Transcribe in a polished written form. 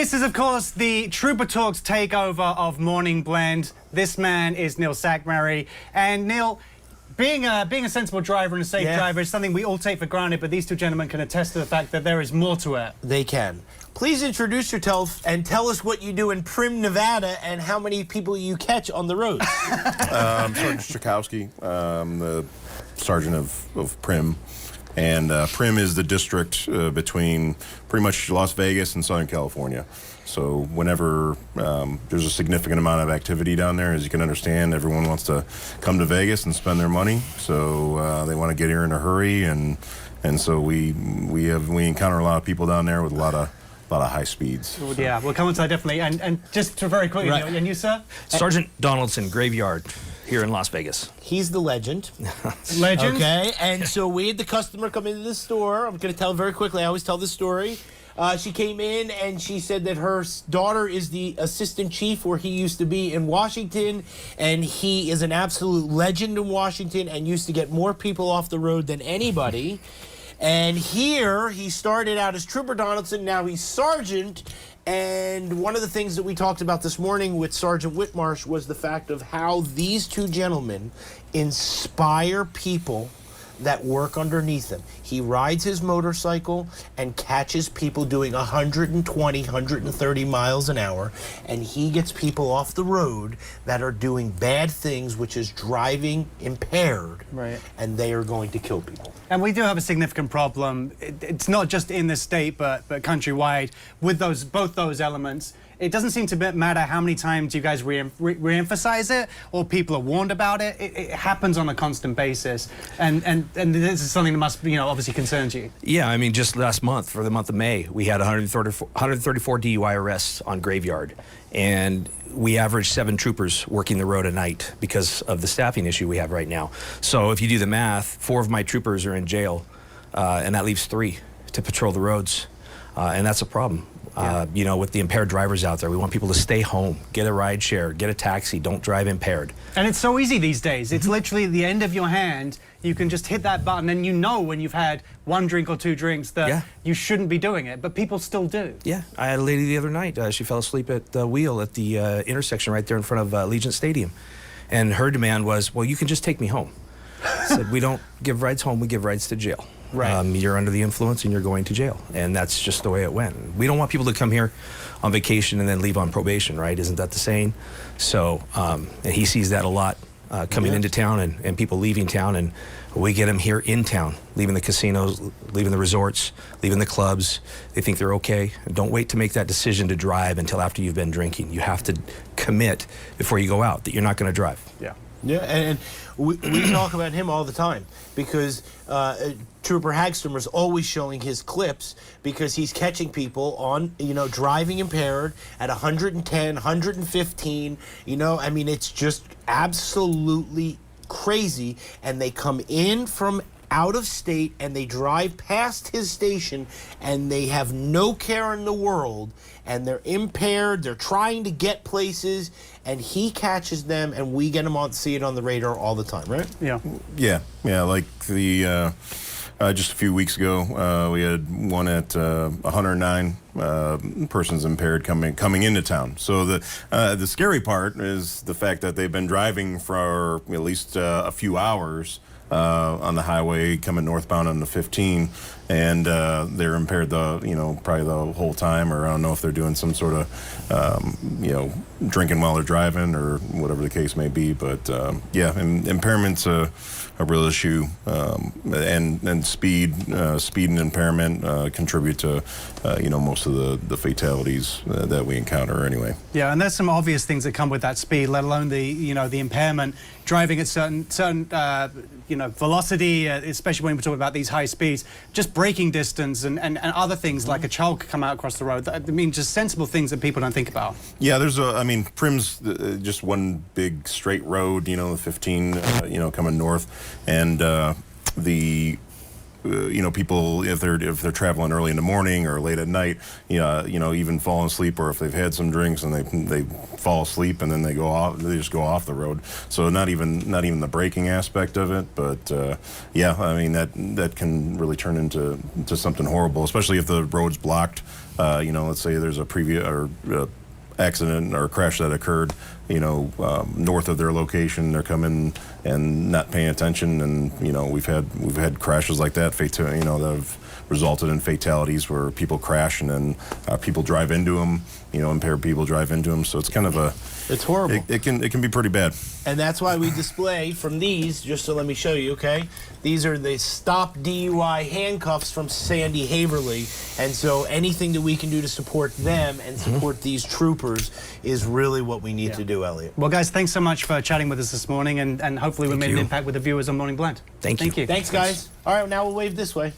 This is, of course, the Trooper Talk's takeover of Morning Blend. This man is Neil Sackmary. And Neil, being a sensible driver and a safe driver is something we all take for granted, but these two gentlemen can attest to the fact that there is more to it. They can. Please introduce yourself and tell us what you do in Prim, Nevada, and how many people you catch on the road. I'm Sergeant Strakowski. I'm the sergeant of Prim. And Prim is the district between pretty much Las Vegas and Southern California. So whenever there's a significant amount of activity down there, as you can understand, everyone wants to come to Vegas and spend their money. So they want to get here in a hurry, and so we encounter a lot of people down there with a lot of high speeds. So. Yeah, we'll come on to that definitely. And just to very quickly, Neil, and you, sir? Sergeant Donaldson, Graveyard, here in Las Vegas. He's the legend. Legend? Okay, and so we had the customer come into the store. I'm going to tell very quickly. I always tell this story. She came in and she said that her daughter is the assistant chief where he used to be in Washington, and he is an absolute legend in Washington and used to get more people off the road than anybody. And here he started out as Trooper Donaldson, now he's Sergeant. And one of the things that we talked about this morning with Sergeant Whitmarsh was the fact of how these two gentlemen inspire people that work underneath him. He rides his motorcycle and catches people doing 120, 130 miles an hour, and he gets people off the road that are doing bad things, which is driving impaired, and they are going to kill people. And we do have a significant problem. It's not just in the state, but countrywide with both those elements. It doesn't seem to matter how many times you guys re-emphasize it or people are warned about it. It happens on a constant basis, and this is something that must, obviously concerns you. Yeah, I mean, just last month, for the month of May, we had 134 DUI arrests on Graveyard, and we averaged 7 troopers working the road a night because of the staffing issue we have right now. So if you do the math, 4 of my troopers are in jail, and that leaves 3 to patrol the roads, and that's a problem. With the impaired drivers out there, we want people to stay home, get a ride share, get a taxi, don't drive impaired. And it's so easy these days. It's literally the end of your hand. You can just hit that button and you know when you've had 1 drink or 2 drinks that you shouldn't be doing it, but people still do. Yeah, I had a lady the other night, she fell asleep at the wheel at the intersection right there in front of Allegiant Stadium. And her demand was, well, you can just take me home. I said, we don't give rides home, we give rides to jail. Right. You're under the influence and you're going to jail, and that's just the way it went. We don't want people to come here on vacation and then leave on probation, right? Isn't that the saying? So and he sees that a lot coming into town and people leaving town, and we get them here in town, leaving the casinos, leaving the resorts, leaving the clubs. They think they're okay. Don't wait to make that decision to drive until after you've been drinking. You have to commit before you go out that you're not going to drive. Yeah. Yeah, and we talk about him all the time because Trooper Hagströmer's always showing his clips because he's catching people on, driving impaired at 110, 115, I mean, it's just absolutely crazy, and they come in from out of state and they drive past his station and they have no care in the world and they're impaired, they're trying to get places, and he catches them and we get them on, see it on the radar all the time, right? Yeah, like the just a few weeks ago we had one at 109 persons impaired coming into town. So the scary part is the fact that they've been driving for at least a few hours on the highway coming northbound on the 15, and they're impaired probably the whole time, or I don't know if they're doing some sort of drinking while they're driving or whatever the case may be. But and impairment's a real issue, and speed and impairment contribute to most of the fatalities that we encounter anyway. Yeah, and there's some obvious things that come with that speed, let alone the impairment, driving at certain velocity, especially when we're talking about these high speeds, just braking distance and other things like a child could come out across the road. I mean, just sensible things that people don't think about. Yeah, Prim's just one big straight road, the 15, coming north, and the people if they're traveling early in the morning or late at night, even falling asleep, or if they've had some drinks and they fall asleep and then they just go off the road. So not even the braking aspect of it, but yeah, I mean that can really turn into something horrible, especially if the road's blocked. Let's say there's a previous accident or crash that occurred, north of their location. They're coming and not paying attention, and we've had crashes like that, that have resulted in fatalities where people crash and then people drive into them. Impaired people drive into them. So it's kind of it's horrible. It can be pretty bad. And that's why we display from these, just so let me show you, okay? These are the Stop DUI handcuffs from Sandy Haverly. And so anything that we can do to support them and support these troopers is really what we need to do, Elliott. Well, guys, thanks so much for chatting with us this morning, and hopefully we made an impact with the viewers on Morning Blend. Thank you. Thanks, guys. All right, now we'll wave this way.